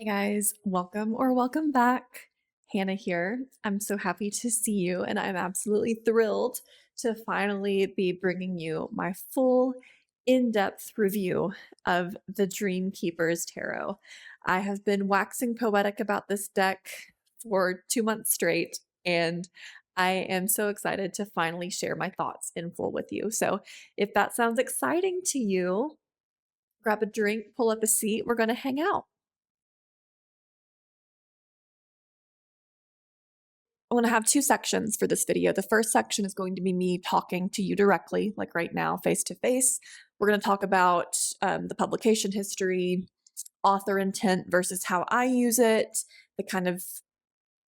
Hey guys, welcome or welcome back. Hannah here. I'm so happy to see you, and I'm absolutely thrilled to finally be bringing you my full in-depth review of the Dreamkeepers Tarot. I have been waxing poetic about this deck for 2 months straight, and I am so excited to finally share my thoughts in full with you. So if that sounds exciting to you, grab a drink, pull up a seat, we're going to hang out. I'm going to have two sections for this video. The first section is going to be me talking to you directly, like right now, face to face. We're going to talk about the publication history, author intent versus how I use it, the kind of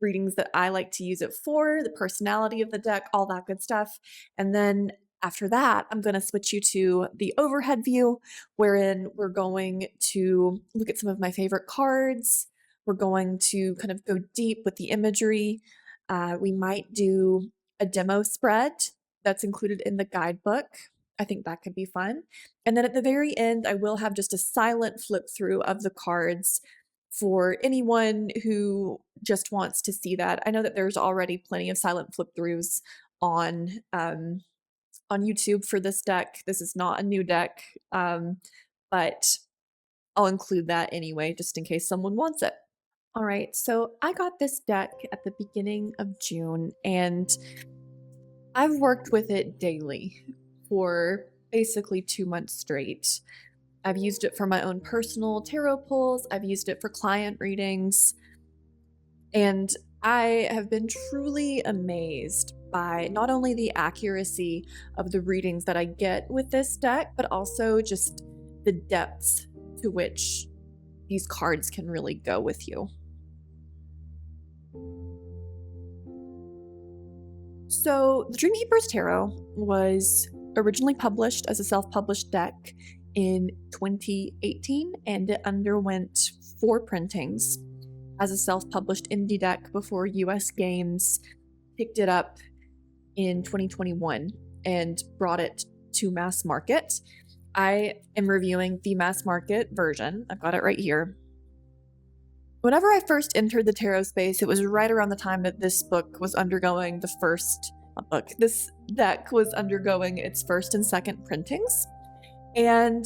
readings that I like to use it for, the personality of the deck, all that good stuff. And then after that, I'm going to switch you to the overhead view, wherein we're going to look at some of my favorite cards. We're going to kind of go deep with the imagery. We might do a demo spread that's included in the guidebook. I think that could be fun. And then at the very end, I will have just a silent flip through of the cards for anyone who just wants to see that. I know that there's already plenty of silent flip throughs on YouTube for this deck. This is not a new deck, but I'll include that anyway, just in case someone wants it. All right, so I got this deck at the beginning of June, and I've worked with it daily for basically 2 months straight. I've used it for my own personal tarot pulls, I've used it for client readings, and I have been truly amazed by not only the accuracy of the readings that I get with this deck, but also just the depths to which these cards can really go with you. So, the Dreamkeepers Tarot was originally published as a self-published deck in 2018, and it underwent 4 printings as a self-published indie deck before US Games picked it up in 2021 and brought it to mass market. I am reviewing the mass market version. I've got it right here. Whenever I first entered the tarot space, it was right around the time that this book was undergoing this deck was undergoing its first and second printings. And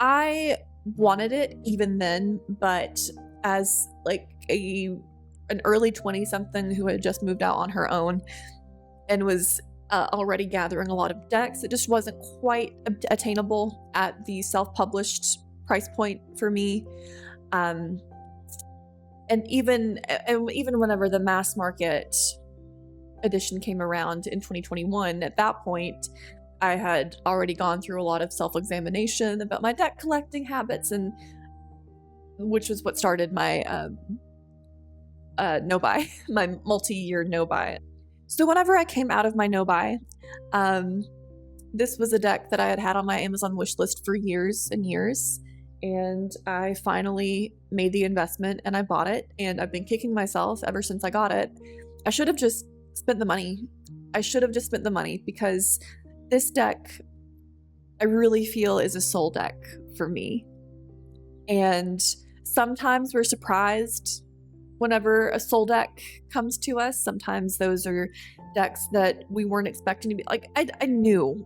I wanted it even then, but as like an early 20-something who had just moved out on her own and was already gathering a lot of decks, it just wasn't quite attainable at the self-published price point for me. And even whenever the mass market edition came around in 2021, at that point, I had already gone through a lot of self-examination about my deck collecting habits, and which was what started my no-buy, my multi-year no-buy. So whenever I came out of my no-buy, this was a deck that I had had on my Amazon wish list for years and years. And I finally made the investment and I bought it, and I've been kicking myself ever since I got it. I should have just spent the money. Because this deck, I really feel, is a soul deck for me. And sometimes we're surprised whenever a soul deck comes to us. Sometimes those are decks that we weren't expecting to be like, I knew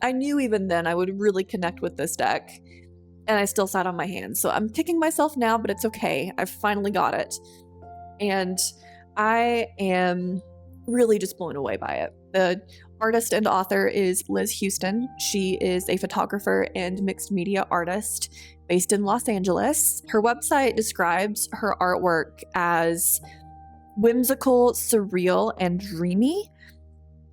even then I would really connect with this deck. And I still sat on my hands. So I'm kicking myself now, but it's okay. I've finally got it. And I am really just blown away by it. The artist and author is Liz Huston. She is a photographer and mixed media artist based in Los Angeles. Her website describes her artwork as whimsical, surreal, and dreamy.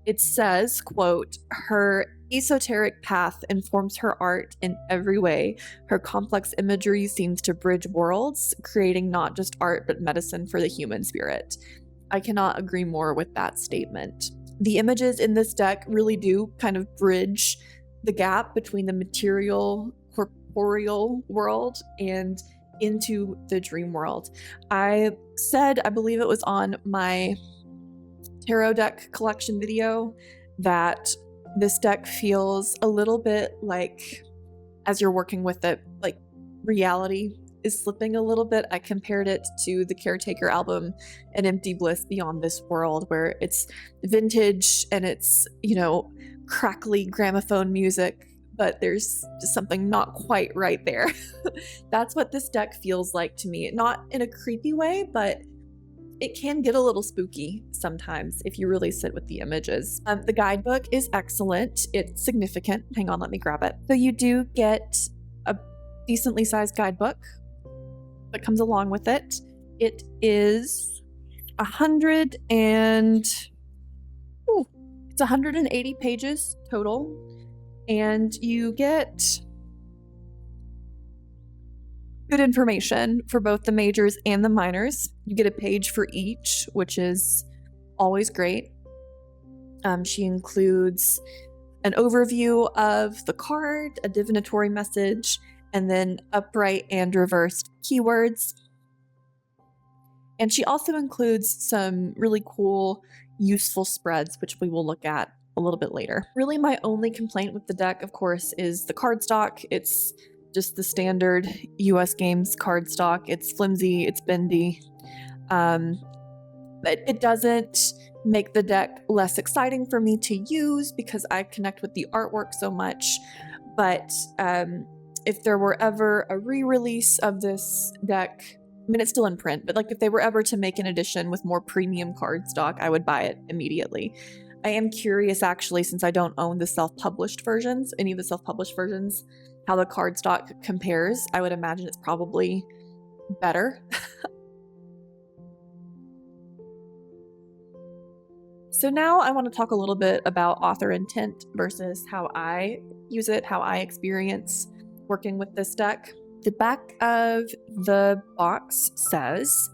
It says, quote, "Her esoteric path informs her art in every way. Her complex imagery seems to bridge worlds, creating not just art but medicine for the human spirit." I cannot agree more with that statement. The images in this deck really do kind of bridge the gap between the material, corporeal world and into the dream world. I said, I believe it was on my tarot deck collection video, that this deck feels a little bit like, as you're working with it, like reality is slipping a little bit. I compared it to the Caretaker album, An Empty Bliss Beyond This World, where it's vintage and it's, you know, crackly gramophone music, but there's just something not quite right there. That's what this deck feels like to me. Not in a creepy way, but it can get a little spooky sometimes if you really sit with the images. The guidebook is excellent. It's significant. Hang on, let me grab it. So you do get a decently sized guidebook that comes along with it. It is 180 pages total, and you get good information for both the majors and the minors. You get a page for each, which is always great. She includes an overview of the card, a divinatory message, and then upright and reversed keywords. And she also includes some really cool, useful spreads, which we will look at a little bit later. Really, my only complaint with the deck, of course, is the cardstock. It's just the standard US Games cardstock. It's flimsy, it's bendy. But it doesn't make the deck less exciting for me to use because I connect with the artwork so much. But if there were ever a re-release of this deck, I mean, it's still in print, but like if they were ever to make an edition with more premium cardstock, I would buy it immediately. I am curious, actually, since I don't own the self-published versions, any of the self-published versions, how the cardstock compares. I would imagine it's probably better. So now I want to talk a little bit about author intent versus how I use it, how I experience working with this deck. The back of the box says,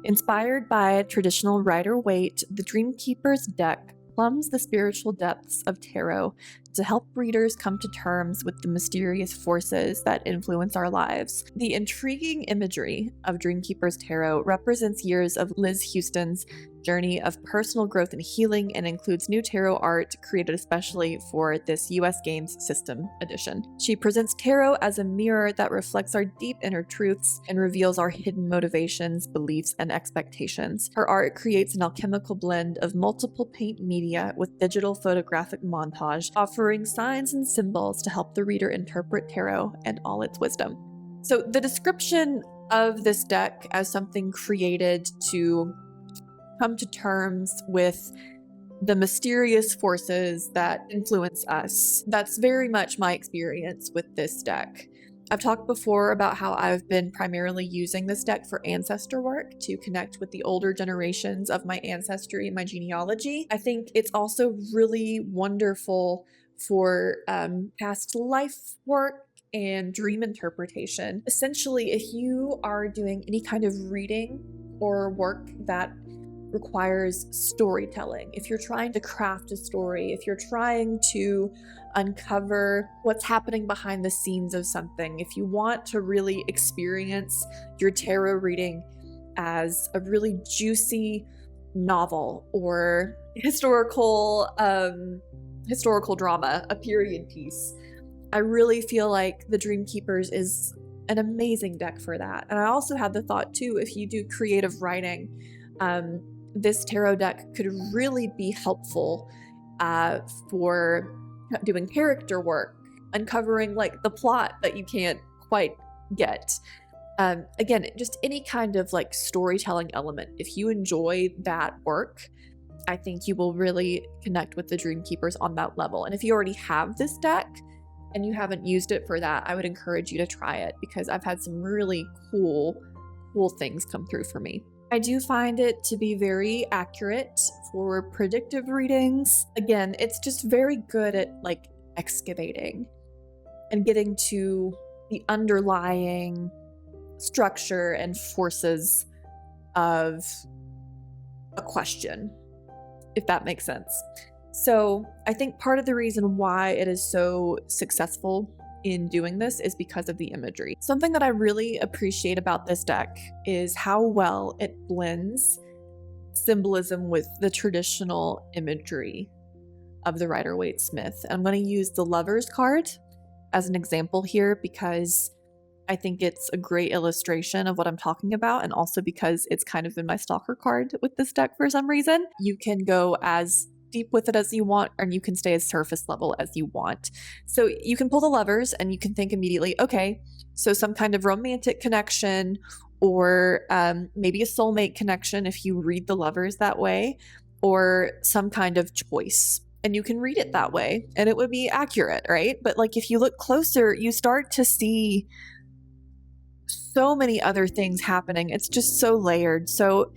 inspired by traditional Rider-Waite, the Dreamkeepers deck plumbs the spiritual depths of tarot to help readers come to terms with the mysterious forces that influence our lives. The intriguing imagery of Dreamkeepers Tarot represents years of Liz Huston's journey of personal growth and healing and includes new tarot art created especially for this US Games System edition. She presents tarot as a mirror that reflects our deep inner truths and reveals our hidden motivations, beliefs, and expectations. Her art creates an alchemical blend of multiple paint media with digital photographic montage, offering signs and symbols to help the reader interpret tarot and all its wisdom. So the description of this deck as something created to come to terms with the mysterious forces that influence us. That's very much my experience with this deck. I've talked before about how I've been primarily using this deck for ancestor work to connect with the older generations of my ancestry and my genealogy. I think it's also really wonderful for past life work and dream interpretation. Essentially, if you are doing any kind of reading or work that requires storytelling, if you're trying to craft a story, if you're trying to uncover what's happening behind the scenes of something, if you want to really experience your tarot reading as a really juicy novel or historical drama, a period piece, I really feel like the Dreamkeepers is an amazing deck for that. And I also had the thought too, if you do creative writing, this tarot deck could really be helpful for doing character work, uncovering like the plot that you can't quite get. Again, just any kind of like storytelling element. If you enjoy that work, I think you will really connect with the Dreamkeepers on that level. And if you already have this deck and you haven't used it for that, I would encourage you to try it because I've had some really cool things come through for me. I do find it to be very accurate for predictive readings. Again, it's just very good at like excavating and getting to the underlying structure and forces of a question, if that makes sense. So I think part of the reason why it is so successful in doing this is because of the imagery. Something that I really appreciate about this deck is how well it blends symbolism with the traditional imagery of the Rider-Waite Smith. I'm going to use the Lovers card as an example here because I think it's a great illustration of what I'm talking about, and also because it's kind of been my stalker card with this deck for some reason. You can go as deep with it as you want, and you can stay as surface level as you want. So you can pull the Lovers and you can think immediately, okay, so some kind of romantic connection, or maybe a soulmate connection if you read the Lovers that way, or some kind of choice. And you can read it that way and it would be accurate, right? But like if you look closer, you start to see so many other things happening. It's just so layered. So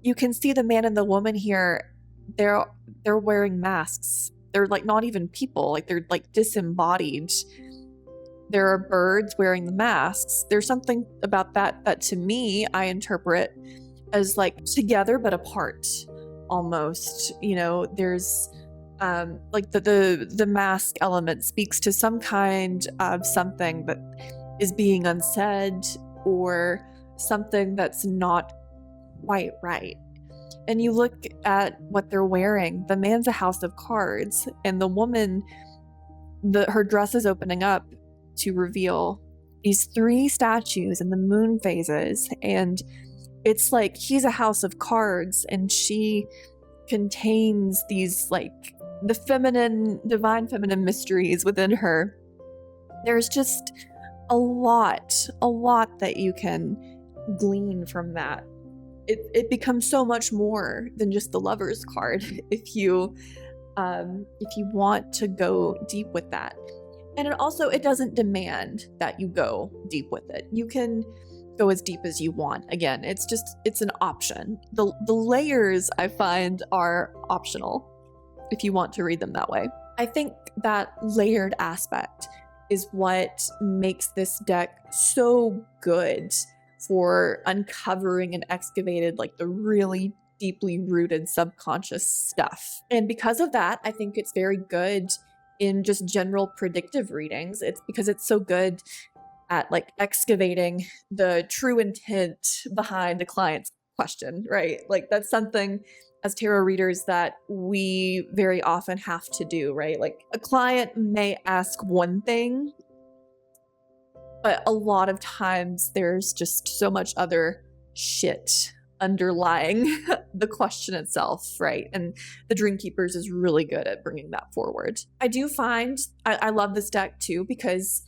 you can see the man and the woman here, they're wearing masks. They're like not even people, like they're like disembodied. There are birds wearing the masks. There's something about that to me, I interpret as like together but apart almost. You know, there's like the mask element speaks to some kind of something that is being unsaid, or something that's not quite right. And you look at what they're wearing. The man's a house of cards, and the woman, her dress is opening up to reveal these 3 statues in the moon phases, and it's like he's a house of cards and she contains these like the feminine, divine feminine mysteries within her. There's just a lot that you can glean from that. It becomes so much more than just the Lovers card if you want to go deep with that. And it doesn't demand that you go deep with it. You can go as deep as you want. Again, it's an option. The layers I find are optional if you want to read them that way. I think that layered aspect is what makes this deck so good for uncovering and excavated like the really deeply rooted subconscious stuff. And because of that, I think it's very good in just general predictive readings. It's because it's so good at like excavating the true intent behind a client's question, right? Like that's something as tarot readers that we very often have to do, right? Like a client may ask one thing, but a lot of times there's just so much other shit underlying the question itself, right? And the Dreamkeepers is really good at bringing that forward. I do find, I love this deck too, because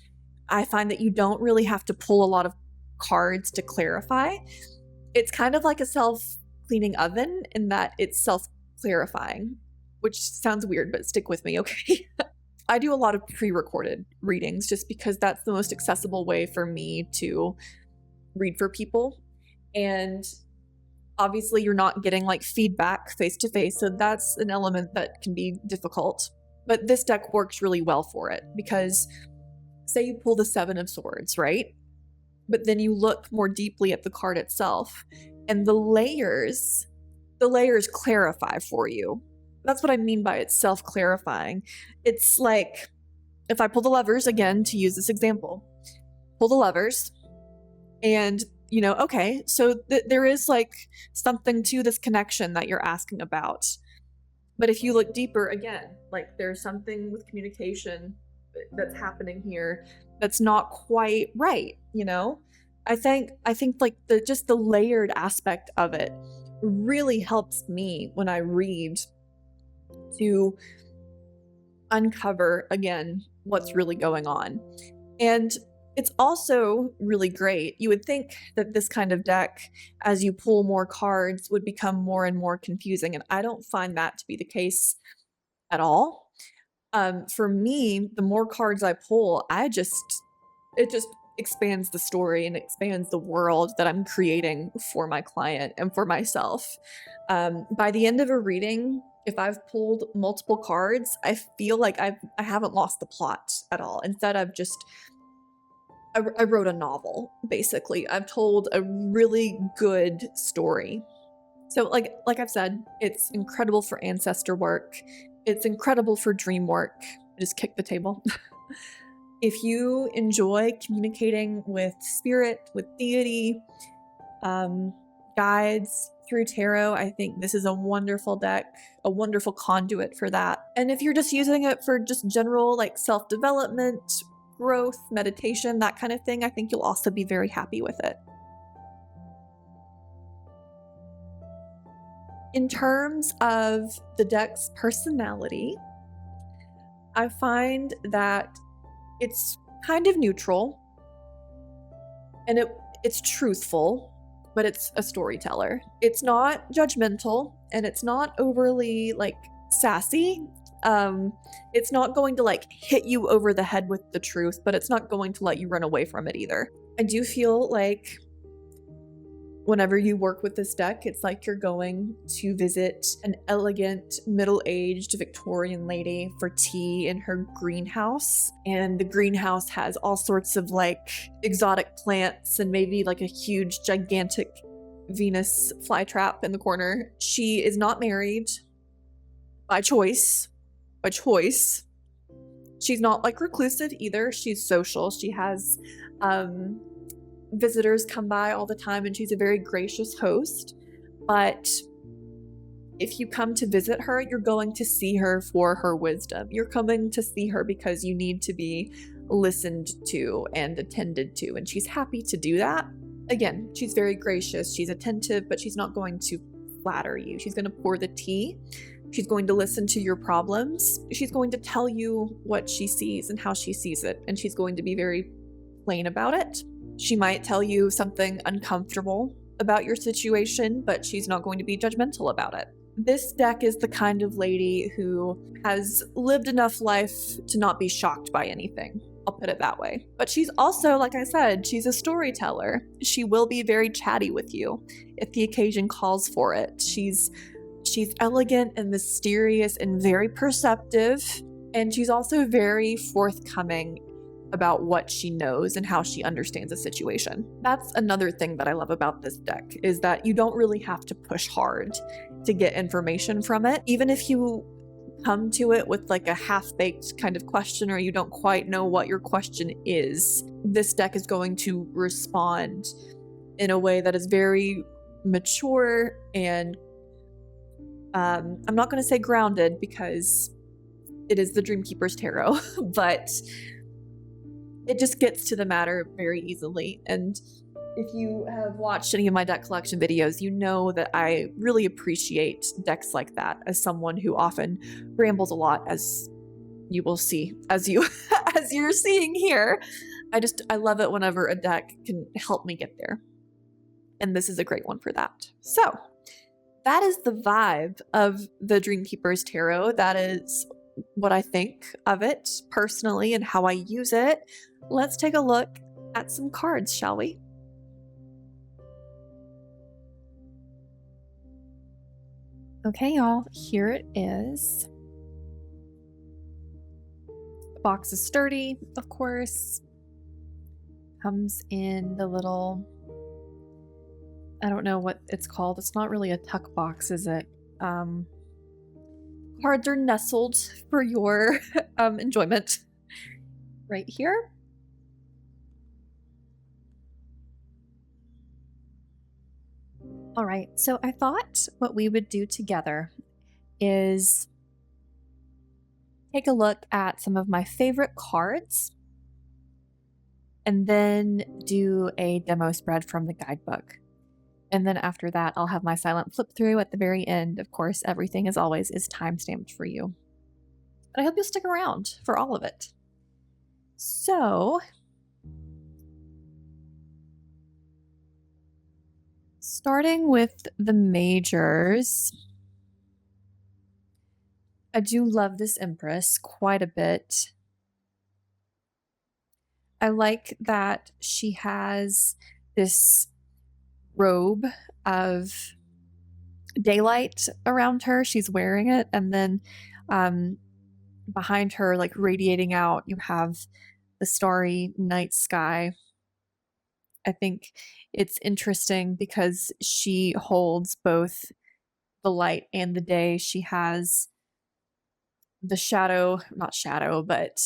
I find that you don't really have to pull a lot of cards to clarify. It's kind of like a self-cleaning oven in that it's self-clarifying, which sounds weird, but stick with me, okay? I do a lot of pre-recorded readings just because that's the most accessible way for me to read for people. And obviously you're not getting like feedback face to face, so that's an element that can be difficult. But this deck works really well for it because say you pull the 7 of Swords, right? But then you look more deeply at the card itself and the layers clarify for you. That's what I mean by it's self-clarifying. It's like, if I pull the Lovers, again, to use this example, pull the Lovers, and, you know, okay, so there is like something to this connection that you're asking about. But if you look deeper, again, like there's something with communication that's happening here that's not quite right, you know? I think like just the layered aspect of it really helps me when I read to uncover again what's really going on. And it's also really great. You would think that this kind of deck, as you pull more cards, would become more and more confusing, and I don't find that to be the case at all. For me, the more cards I pull, it just expands the story and expands the world that I'm creating for my client and for myself. By the end of a reading, if I've pulled multiple cards, I feel like I haven't lost the plot at all. Instead, I wrote a novel, basically. I've told a really good story. So like I've said, it's incredible for ancestor work. It's incredible for dream work. I just kicked the table. If you enjoy communicating with spirit, with deity, guides through tarot, I think this is a wonderful deck, a wonderful conduit for that. And if you're just using it for just general like self-development, growth, meditation, that kind of thing, I think you'll also be very happy with it. In terms of the deck's personality, I find that it's kind of neutral and it's truthful, but it's a storyteller. It's not judgmental and it's not overly like sassy. It's not going to like hit you over the head with the truth, but it's not going to let you run away from it either. I do feel like whenever you work with this deck, it's like you're going to visit an elegant, middle-aged Victorian lady for tea in her greenhouse. And the greenhouse has all sorts of like exotic plants and maybe like a huge, gigantic Venus flytrap in the corner. She is not married by choice. By choice. She's not like reclusive either. She's social. She has visitors come by all the time and she's a very gracious host. But if you come to visit her, you're going to see her for her wisdom. You're coming to see her because you need to be listened to and attended to, and she's happy to do that. Again, she's very gracious, she's attentive, but she's not going to flatter you. She's going to pour the tea. She's going to listen to your problems. She's going to tell you what she sees and how she sees it, and she's going to be very plain about it. She might tell you something uncomfortable about your situation, but she's not going to be judgmental about it. This deck is the kind of lady who has lived enough life to not be shocked by anything. I'll put it that way. But she's also, like I said, she's a storyteller. She will be very chatty with you if the occasion calls for it. She's elegant and mysterious and very perceptive, and she's also very forthcoming about what she knows and how she understands a situation. That's another thing that I love about this deck, is that you don't really have to push hard to get information from it. Even if you come to it with like a half-baked kind of question, or you don't quite know what your question is, this deck is going to respond in a way that is very mature and I'm not going to say grounded because it is the Dreamkeepers Tarot, but it just gets to the matter very easily. And if you have watched any of my deck collection videos, you know that I really appreciate decks like that, as someone who often rambles a lot, as you will see, as you're seeing here. I love it whenever a deck can help me get there. And this is a great one for that. So that is the vibe of the Dreamkeepers Tarot. That is what I think of it personally and how I use it. Let's take a look at some cards, shall we? Okay, y'all, here it is. The box is sturdy, of course. Comes in the little, I don't know what it's called. It's not really a tuck box, is it? Cards are nestled for your enjoyment right here. All right, so I thought what we would do together is take a look at some of my favorite cards and then do a demo spread from the guidebook. And then after that, I'll have my silent flip through at the very end. Of course, everything, as always, is time-stamped for you. But I hope you'll stick around for all of it. So, starting with the majors, I do love this Empress quite a bit. I like that she has this robe of daylight around her. She's wearing it, and then behind her, like radiating out, you have the starry night sky. I think it's interesting because she holds both the light and the day. She has the shadow, not shadow, but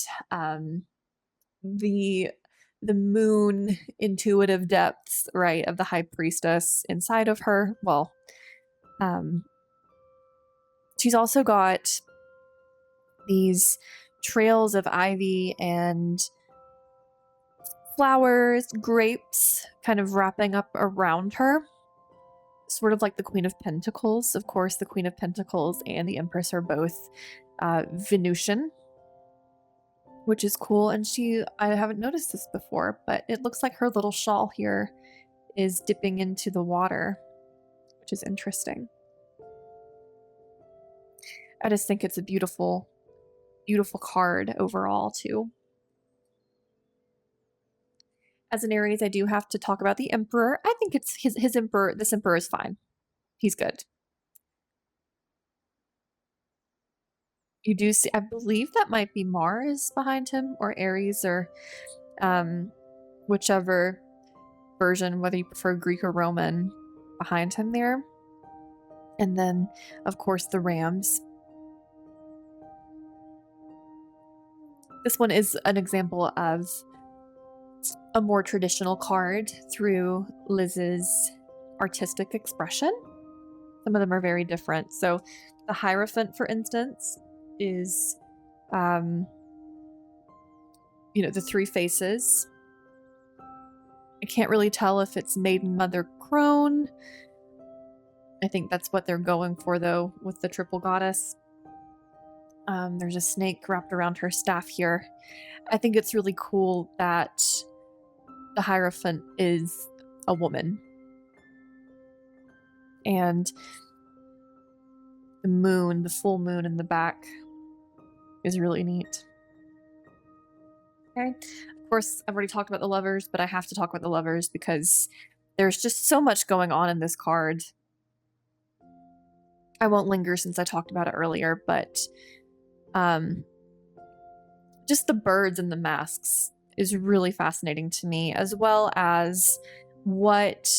the moon intuitive depths, right, of the high priestess inside of her. Well, she's also got these trails of ivy and flowers, grapes kind of wrapping up around her. Sort of like the Queen of Pentacles. Of course, the Queen of Pentacles and the Empress are both Venusian, which is cool. And I haven't noticed this before, but it looks like her little shawl here is dipping into the water, which is interesting. I just think it's a beautiful, beautiful card overall, too. As an Aries, I do have to talk about the Emperor. I think it's his Emperor. This Emperor is fine. He's good. You do see, I believe that might be Mars behind him, or Aries, or whichever version, whether you prefer Greek or Roman, behind him there. And then, of course, the Rams. This one is an example of a more traditional card through Liz's artistic expression. Some of them are very different. So the Hierophant, for instance, is, the three faces. I can't really tell if it's Maiden, Mother, Crone. I think that's what they're going for, though, with the triple goddess. There's a snake wrapped around her staff here. I think it's really cool that the Hierophant is a woman. And the moon, the full moon in the back, is really neat. Okay. Of course, I've already talked about the Lovers, but I have to talk about the Lovers because there's just so much going on in this card. I won't linger since I talked about it earlier, but just the birds and the masks is really fascinating to me, as well as what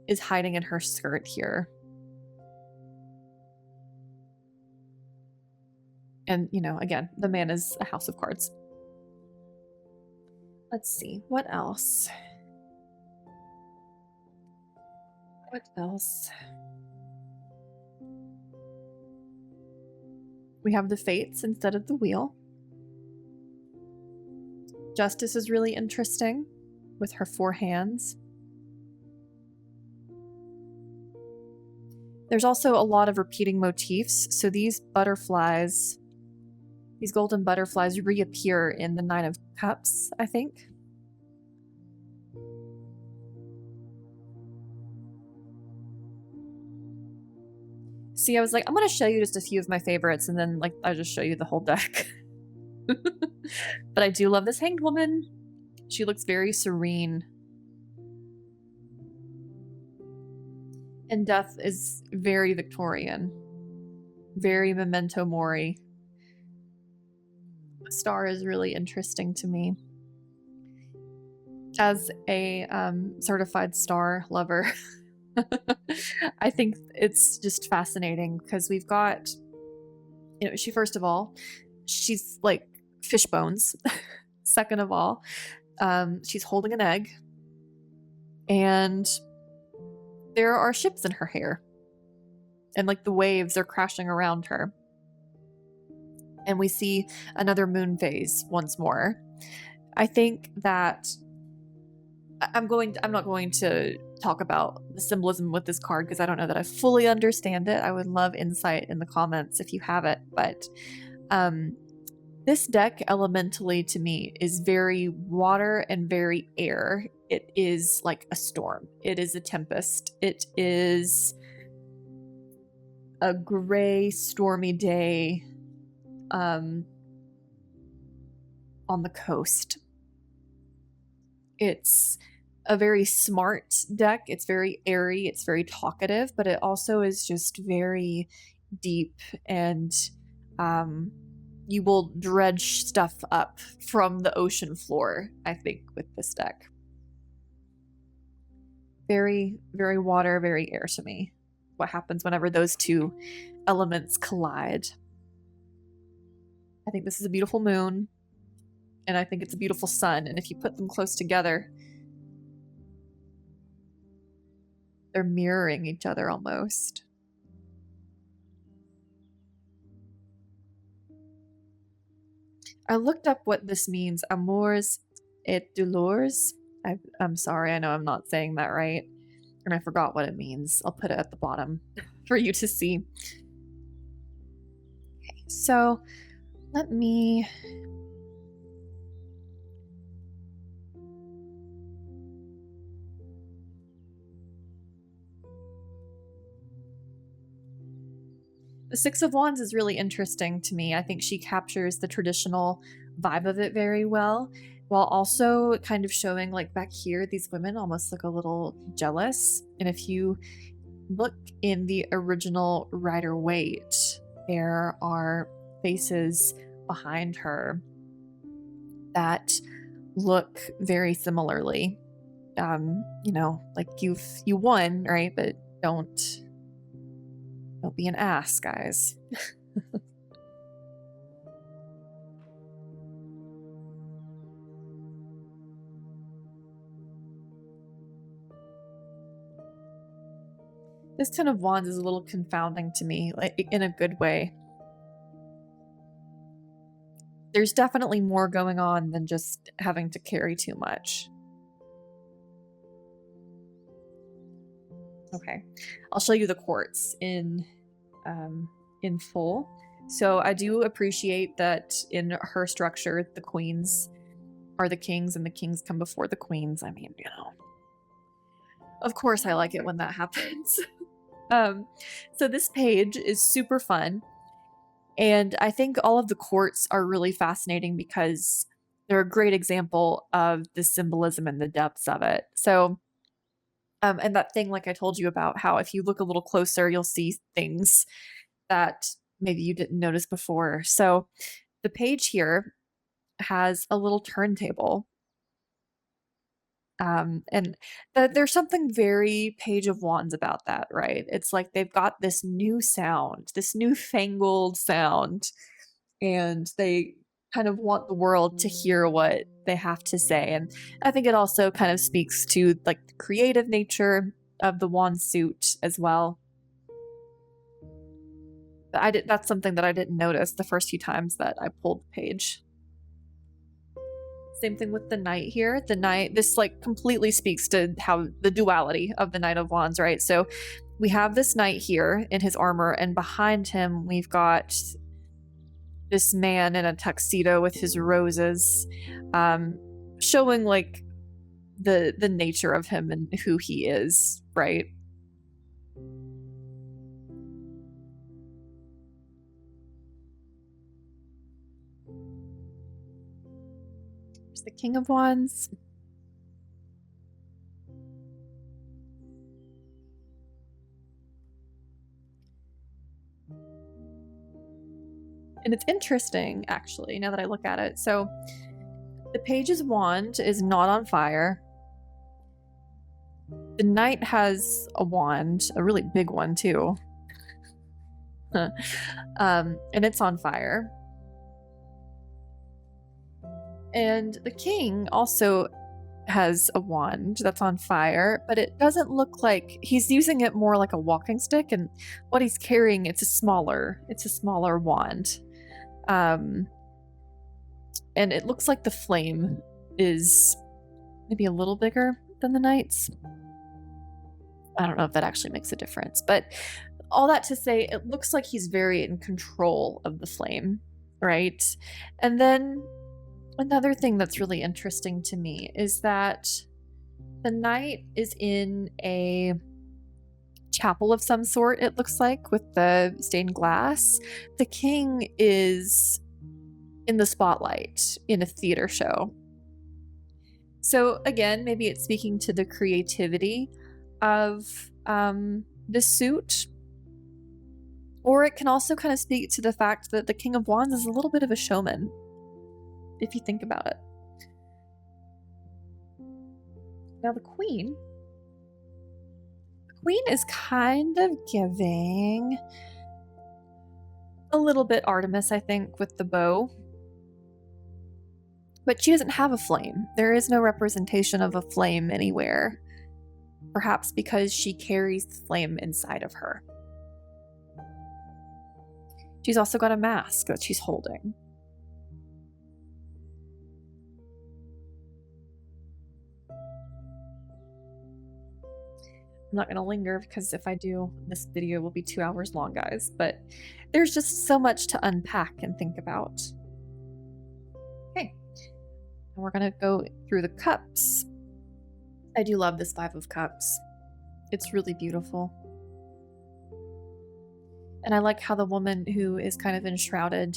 is hiding in her skirt here. And, again, the man is a house of cards. Let's see, what else? What else? We have the Fates instead of the Wheel. Justice is really interesting with her 4 hands. There's also a lot of repeating motifs. So these butterflies, these golden butterflies, reappear in the 9 of Cups, I think. See, I was like, I'm going to show you just a few of my favorites, and then, I just show you the whole deck. But I do love this Hanged Woman. She looks very serene. And Death is very Victorian. Very Memento Mori. The Star is really interesting to me. As a certified star lover, I think it's just fascinating because we've got, she, first of all, she's like fish bones. Second of all, she's holding an egg, and there are ships in her hair, and the waves are crashing around her. And we see another moon phase once more. I think that I'm not going to talk about the symbolism with this card because I don't know that I fully understand it. I would love insight in the comments if you have it. But this deck elementally to me is very water and very air. It is like a storm. It is a tempest. It is a gray, stormy day on the coast. It's a very smart deck. It's very airy. It's very talkative, but it also is just very deep, and you will dredge stuff up from the ocean floor, I think, with this deck. Very, very water, very air to me. What happens whenever those two elements collide? I think this is a beautiful moon, and I think it's a beautiful sun, and if you put them close together, they're mirroring each other almost. I looked up what this means. Amors et douleurs. I'm sorry, I know I'm not saying that right. And I forgot what it means. I'll put it at the bottom for you to see. Okay, so let me... The Six of Wands is really interesting to me. I think she captures the traditional vibe of it very well, while also kind of showing, like, back here, these women almost look a little jealous. And if you look in the original Rider-Waite, there are faces behind her that look very similarly. You know, like, you won, right? But don't be an ass, guys. This Ten of Wands is a little confounding to me, like, in a good way. There's definitely more going on than just having to carry too much. Okay, I'll show you the quartz in full. So I do appreciate that in her structure, the queens are the kings and the kings come before the queens. I mean, you know, of course I like it when that happens. So this page is super fun. And I think all of the quartz are really fascinating because they're a great example of the symbolism and the depths of it. So, and that thing, like I told you about, how if you look a little closer, you'll see things that maybe you didn't notice before. So the page here has a little turntable. And there's something very Page of Wands about that, right? It's like they've got this new sound, this newfangled sound, and they kind of want the world to hear what they have to say. And I think it also kind of speaks to, like, the creative nature of the wand suit as well. But that's something that I didn't notice the first few times that I pulled the page. Same thing with the Knight here. The Knight, this, like, completely speaks to how the duality of the Knight of Wands, right? So we have this Knight here in his armor, and behind him we've got this man in a tuxedo with his roses, showing, like, the nature of him and who he is, right? There's the King of Wands. And it's interesting, actually, now that I look at it. So the Page's wand is not on fire. The Knight has a wand, a really big one too. And it's on fire. And the King also has a wand that's on fire, but it doesn't look like he's using it more like a walking stick, and what he's carrying, it's a smaller wand. And it looks like the flame is maybe a little bigger than the Knight's. I don't know if that actually makes a difference, but all that to say, it looks like he's very in control of the flame, right? And then another thing that's really interesting to me is that the Knight is in a chapel of some sort, it looks like, with the stained glass. The King is in the spotlight in a theater show. So again, maybe it's speaking to the creativity of this suit, or it can also kind of speak to the fact that the King of Wands is a little bit of a showman, if you think about it. Now the Queen is kind of giving a little bit Artemis, I think, with the bow. But she doesn't have a flame. There is no representation of a flame anywhere. Perhaps because she carries the flame inside of her. She's also got a mask that she's holding. not going to linger because if I do, this video will be 2 hours long, guys. But there's just so much to unpack and think about. Okay, and we're going to go through the cups. I do love this Five of Cups. It's really beautiful. And I like how the woman who is kind of enshrouded,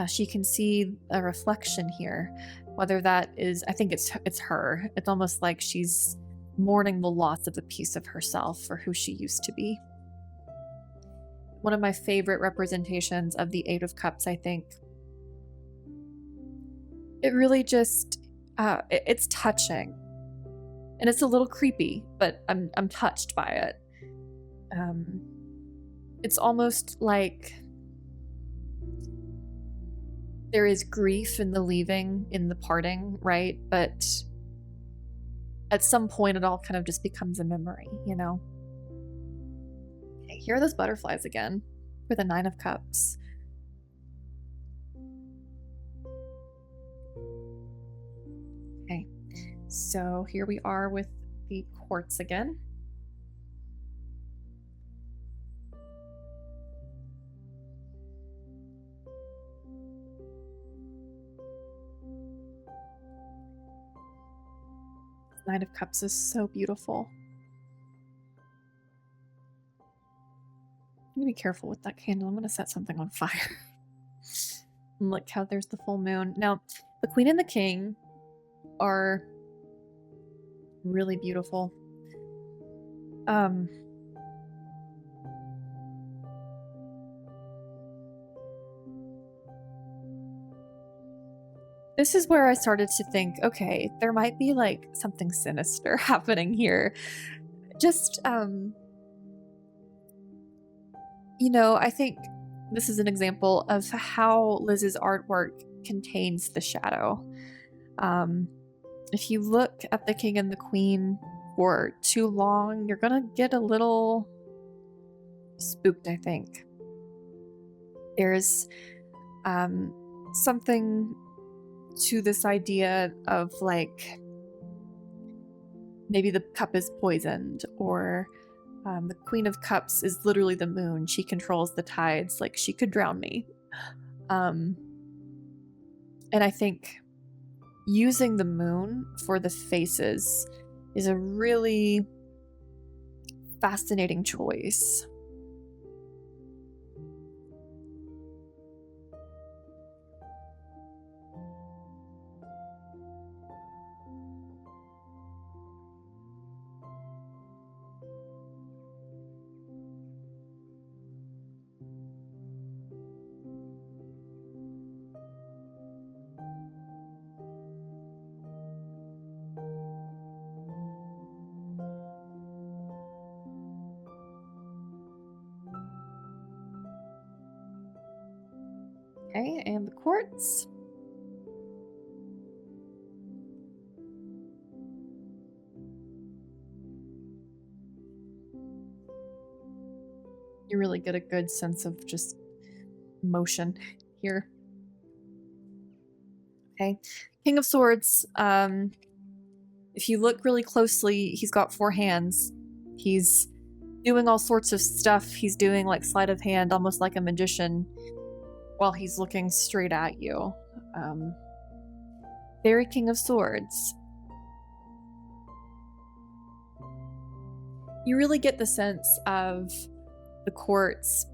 she can see a reflection here. Whether that is, I think it's her. It's almost like she's mourning the loss of a piece of herself or who she used to be. One of my favorite representations of the Eight of Cups, I think. It really just, it's touching. And it's a little creepy, but I'm touched by it. It's almost like there is grief in the leaving, in the parting, right? But at some point it all kind of just becomes a memory, you know? Okay, here are those butterflies again for the Nine of Cups. Okay, so here we are with the quartz again. Nine of Cups is so beautiful. I'm gonna be careful with that candle. I'm gonna set something on fire. And look how there's the full moon. Now, the Queen and the King are really beautiful. This is where I started to think, okay, there might be like something sinister happening here. Just, you know, I think this is an example of how Liz's artwork contains the shadow. If you look at the King and the Queen for too long, you're gonna get a little spooked, I think. There's something to this idea of like maybe the cup is poisoned, or the Queen of Cups is literally the moon. She controls the tides. Like, she could drown me. And I think using the moon for the faces is a really fascinating choice. Okay, and the quartz. You really get a good sense of just motion here. Okay, King of Swords. If you look really closely, he's got 4 hands. He's doing all sorts of stuff. He's doing like sleight of hand, almost like a magician, while he's looking straight at you. Very King of Swords. You really get the sense of the courts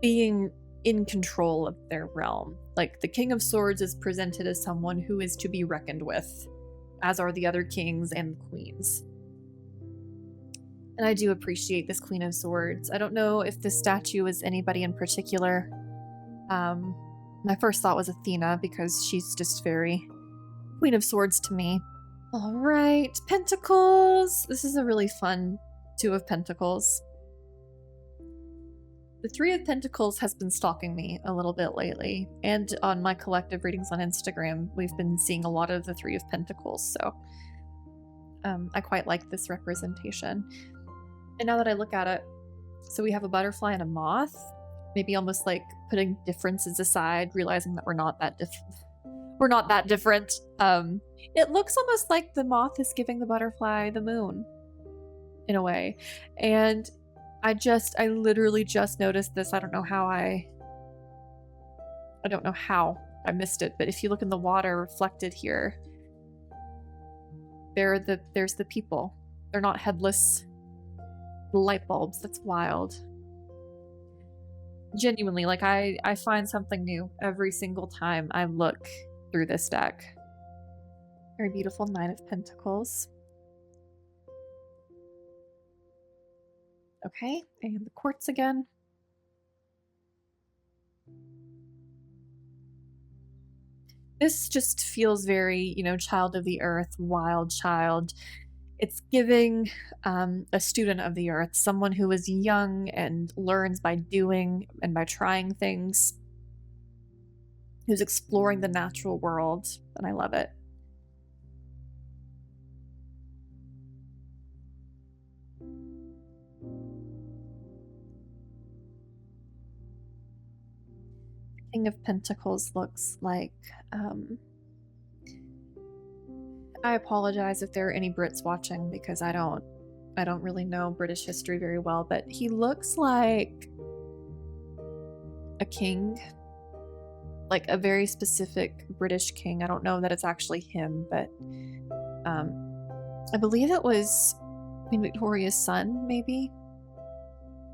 being in control of their realm. Like, the King of Swords is presented as someone who is to be reckoned with, as are the other kings and queens. And I do appreciate this Queen of Swords. I don't know if this statue is anybody in particular. My first thought was Athena, because she's just very Queen of Swords to me. All right, Pentacles. This is a really fun Two of Pentacles. The Three of Pentacles has been stalking me a little bit lately, and on my collective readings on Instagram, we've been seeing a lot of the Three of Pentacles, so I quite like this representation. And now that I look at it, so we have a butterfly and a moth, maybe almost like putting differences aside, realizing that we're not that different. It looks almost like the moth is giving the butterfly the moon. in a way. And I literally just noticed this. I don't know how I missed it, but if you look in the water reflected here, there's the people. They're not headless light bulbs. That's wild. Genuinely, like I find something new every single time I look through this deck. Very beautiful Nine of Pentacles. Okay, and the quartz again. This just feels very, you know, child of the earth, wild child. It's giving a student of the earth, someone who is young and learns by doing and by trying things, who's exploring the natural world, and I love it. King of Pentacles looks like, I apologize if there are any Brits watching because I don't really know British history very well, but he looks like a king, like a very specific British king. I don't know that it's actually him, but I believe it was Queen Victoria's son, maybe?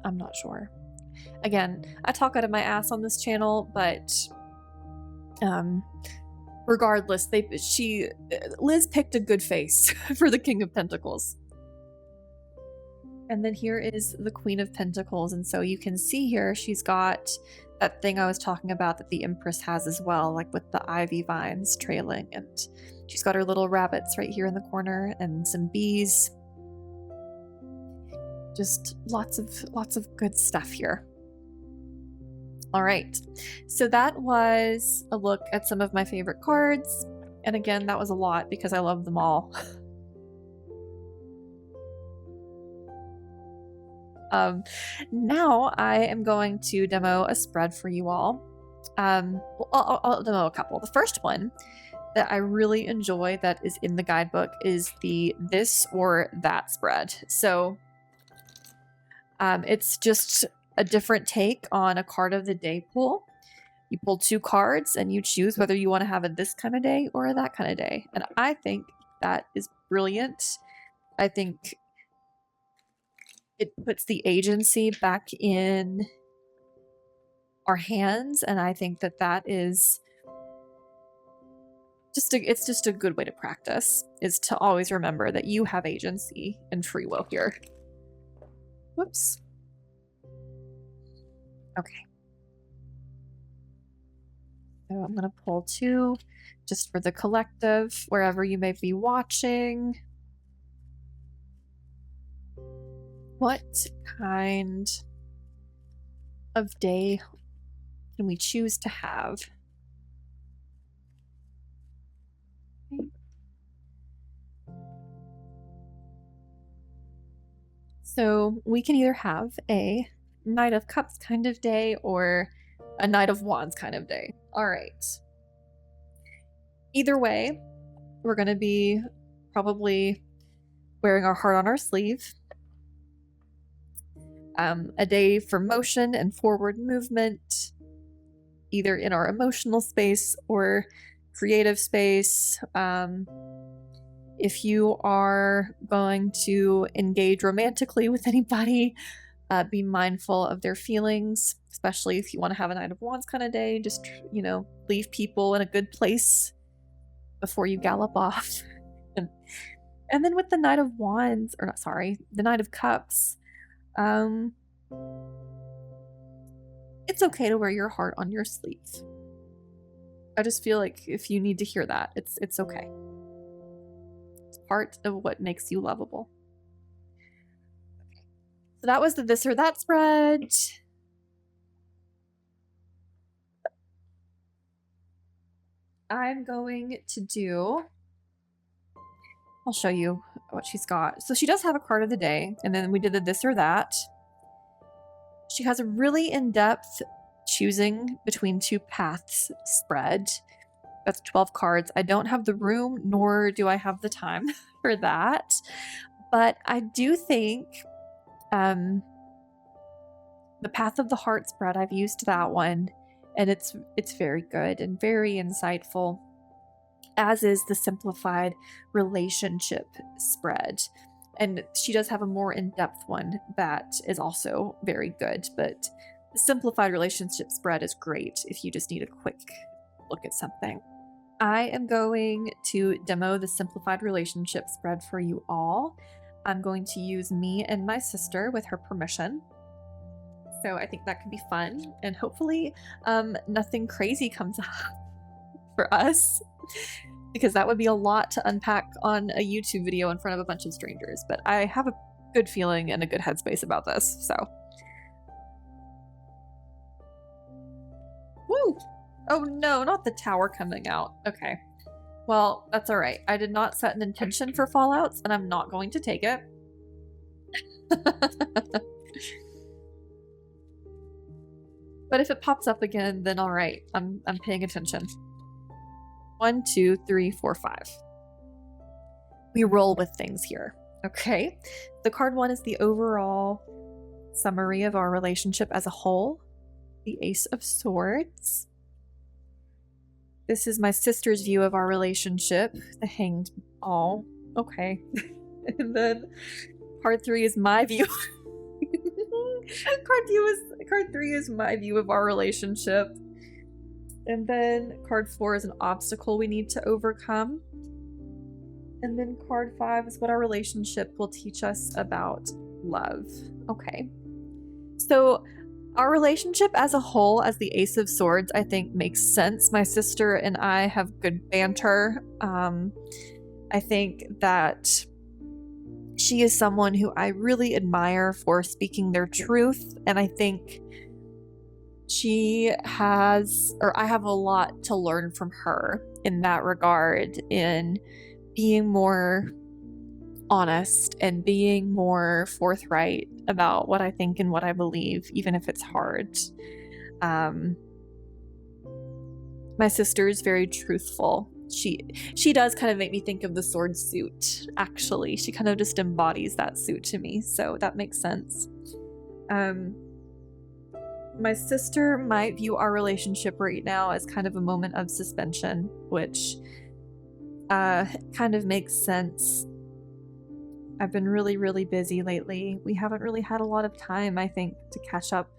I'm not sure. Again, I talk out of my ass on this channel, but regardless, Liz picked a good face for the King of Pentacles. And then here is the Queen of Pentacles, and so you can see here she's got that thing I was talking about that the Empress has as well, like with the ivy vines trailing, and she's got her little rabbits right here in the corner and some bees. Just lots of good stuff here. All right, so that was a look at some of my favorite cards. And again, that was a lot because I love them all. Now I am going to demo a spread for you all. I'll demo a couple. The first one that I really enjoy that is in the guidebook is the this or that spread. So it's just a different take on a card of the day pull. You pull 2 cards and you choose whether you want to have a this kind of day or a that kind of day. And I think that is brilliant. I think it puts the agency back in our hands, and I think that that is it's just a good way to practice, is to always remember that you have agency and free will here. Whoops. Okay. So I'm going to pull 2 just for the collective, wherever you may be watching. What kind of day can we choose to have? Okay. So we can either have a Knight of Cups kind of day or a Knight of Wands kind of day. All right. Either way, we're going to be probably wearing our heart on our sleeve. A day for motion and forward movement, either in our emotional space or creative space. If you are going to engage romantically with anybody, be mindful of their feelings, especially if you want to have a Knight of Wands kind of day. Just, you know, leave people in a good place before you gallop off. And then with the Knight of Wands, or not, sorry, the Knight of Cups, it's okay to wear your heart on your sleeve. I just feel like if you need to hear that, it's okay. It's part of what makes you lovable. Okay. So that was the this or that spread. I'm going to do, I'll show you what she's got. So she does have a card of the day, and then we did the this or that. She has a really in-depth choosing between 2 paths spread. That's 12 cards. I don't have the room, nor do I have the time for that. But I do think the Path of the Heart spread, I've used that one, and it's very good and very insightful, as is the Simplified Relationship spread. And she does have a more in-depth one that is also very good, but the Simplified Relationship spread is great if you just need a quick look at something. I am going to demo the Simplified Relationship spread for you all. I'm going to use me and my sister with her permission. So I think that could be fun, and hopefully nothing crazy comes up for us, because that would be a lot to unpack on a YouTube video in front of a bunch of strangers. But I have a good feeling and a good headspace about this, so. Woo! Oh no, not the tower coming out. Okay. Well, that's all right. I did not set an intention for fallouts, and I'm not going to take it. But if it pops up again, then all right. I'm paying attention. 1, 2, 3, 4, 5. We roll with things here. Okay. The card 1 is the overall summary of our relationship as a whole. The Ace of Swords. This is my sister's view of our relationship. The Hanged. Oh, okay. And then card 3 is my view. Card 3 is my view of our relationship. And then card 4 is an obstacle we need to overcome. And then card 5 is what our relationship will teach us about love. Okay. So our relationship as a whole, as the Ace of Swords, I think makes sense. My sister and I have good banter. I think that she is someone who I really admire for speaking their truth, and I think she has, or I have a lot to learn from her in that regard, in being more honest and being more forthright about what I think and what I believe, even if it's hard. My sister is very truthful. She does kind of make me think of the sword suit, actually. She kind of just embodies that suit to me, so that makes sense. My sister might view our relationship right now as kind of a moment of suspension, which kind of makes sense. I've been really, really busy lately. We haven't really had a lot of time, I think, to catch up.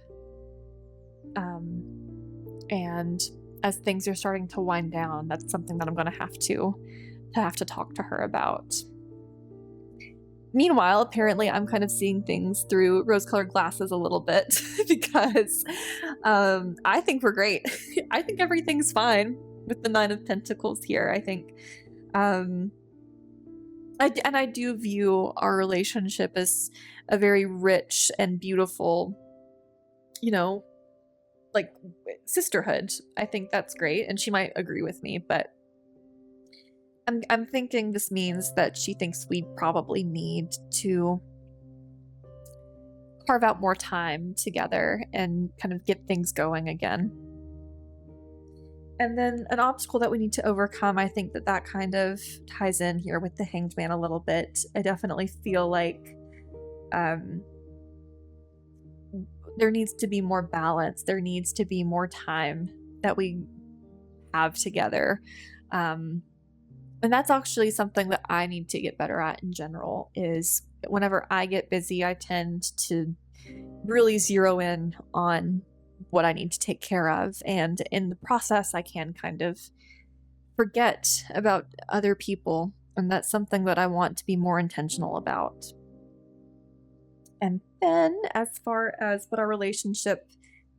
And as things are starting to wind down, that's something that I'm going to have to talk to her about. Meanwhile, apparently I'm kind of seeing things through rose-colored glasses a little bit because I think we're great. I think everything's fine with the 9 of Pentacles here. I think I do view our relationship as a very rich and beautiful, like sisterhood. I think that's great, and she might agree with me, but I'm thinking this means that she thinks we probably need to carve out more time together and kind of get things going again. And then an obstacle that we need to overcome, I think that kind of ties in here with the Hanged Man a little bit. I definitely feel like there needs to be more balance. There needs to be more time that we have together. And that's actually something that I need to get better at in general, is whenever I get busy, I tend to really zero in on what I need to take care of. And in the process, I can kind of forget about other people. And that's something that I want to be more intentional about. And then as far as what our relationship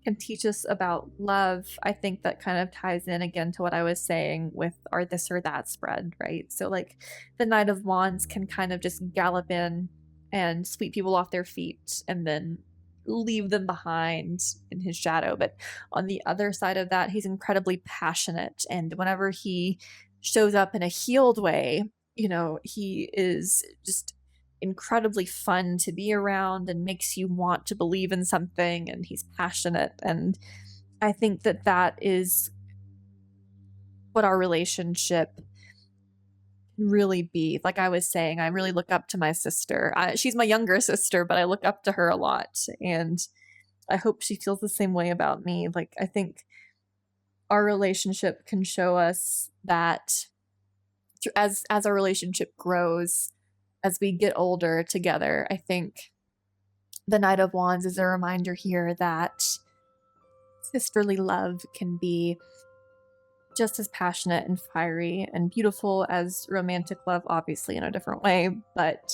can teach us about love, I think that kind of ties in again to what I was saying with our this or that spread, right? So like the Knight of Wands can kind of just gallop in and sweep people off their feet and then leave them behind in his shadow. But on the other side of that, he's incredibly passionate. And whenever he shows up in a healed way, he is just incredibly fun to be around and makes you want to believe in something, and he's passionate. And I think that is what our relationship really be. Like I was saying, I really look up to my sister. She's my younger sister, but I look up to her a lot, and I hope she feels the same way about me. Like, I think our relationship can show us that as our relationship grows, as we get older together, I think the Knight of Wands is a reminder here that sisterly love can be just as passionate and fiery and beautiful as romantic love, obviously in a different way, but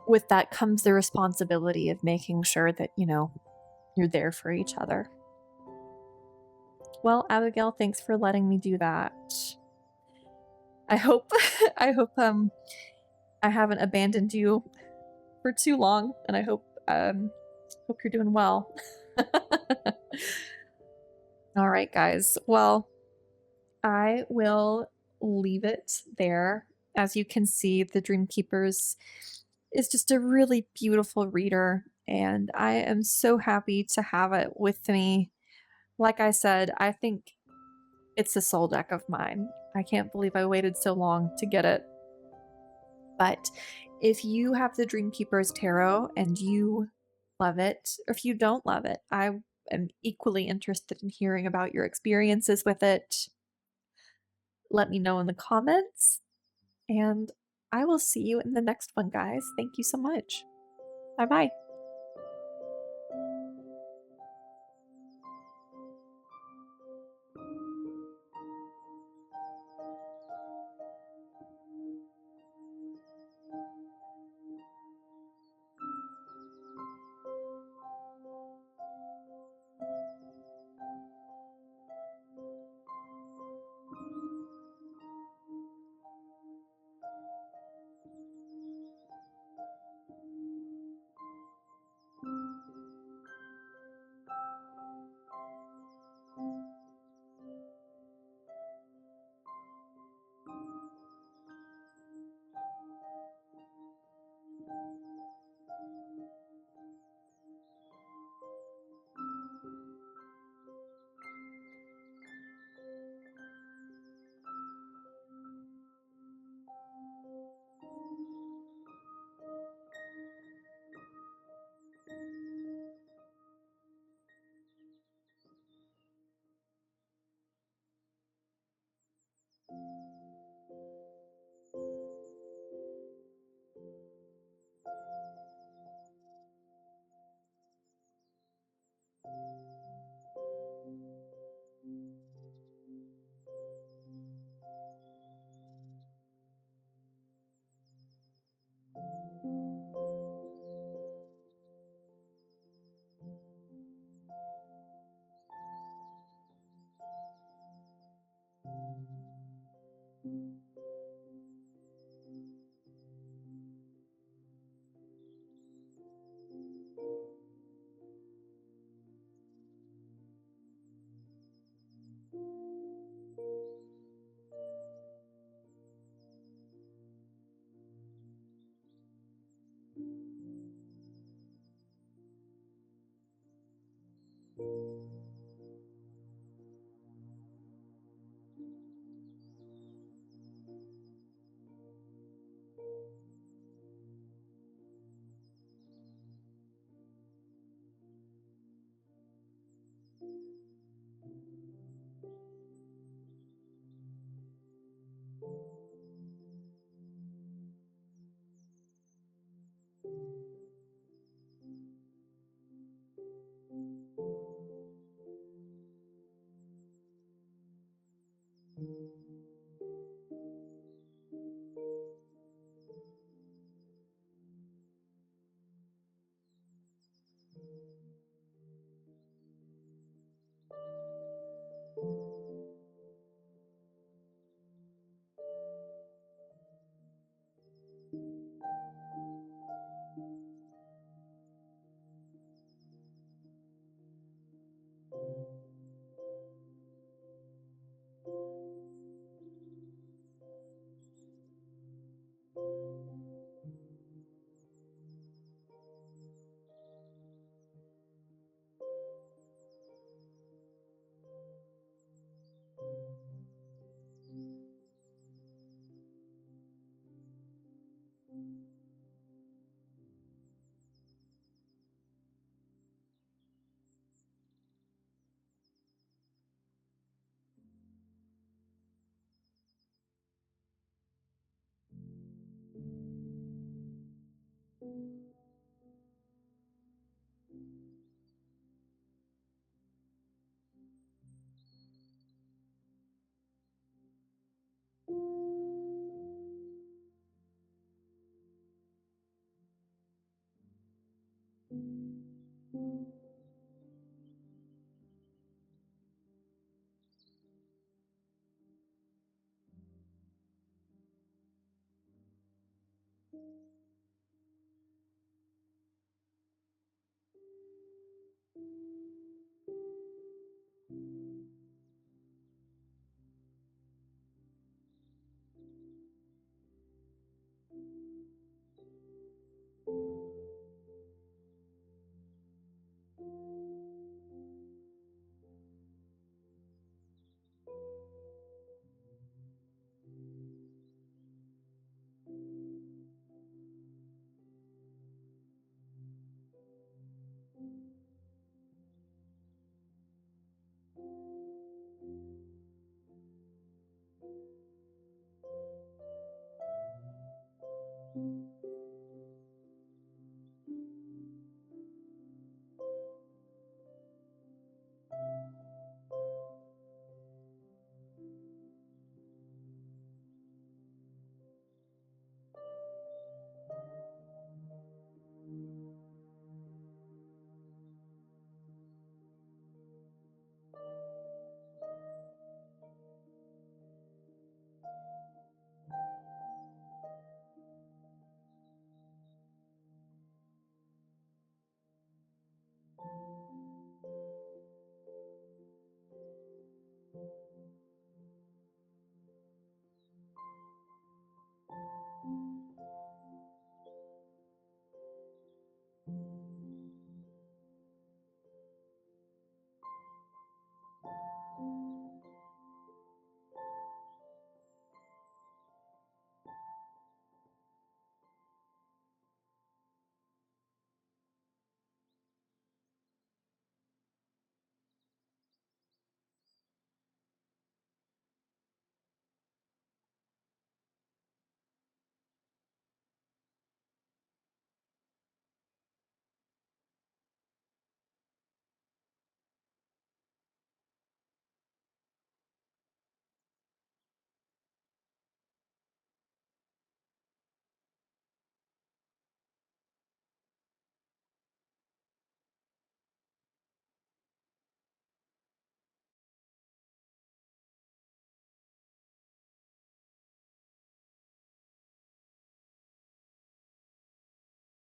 with that comes the responsibility of making sure that, you know, you're there for each other. Well, Abigail, thanks for letting me do that. I hope I hope I haven't abandoned you for too long, and I hope you're doing well. All right, guys. Well, I will leave it there. As you can see, the Dreamkeepers is just a really beautiful reader, and I am so happy to have it with me. Like I said, I think it's a soul deck of mine. I can't believe I waited so long to get it. But if you have the Dreamkeepers Tarot and you love it, or if you don't love it, I am equally interested in hearing about your experiences with it. Let me know in the comments, and I will see you in the next one, guys. Thank you so much. Bye-bye.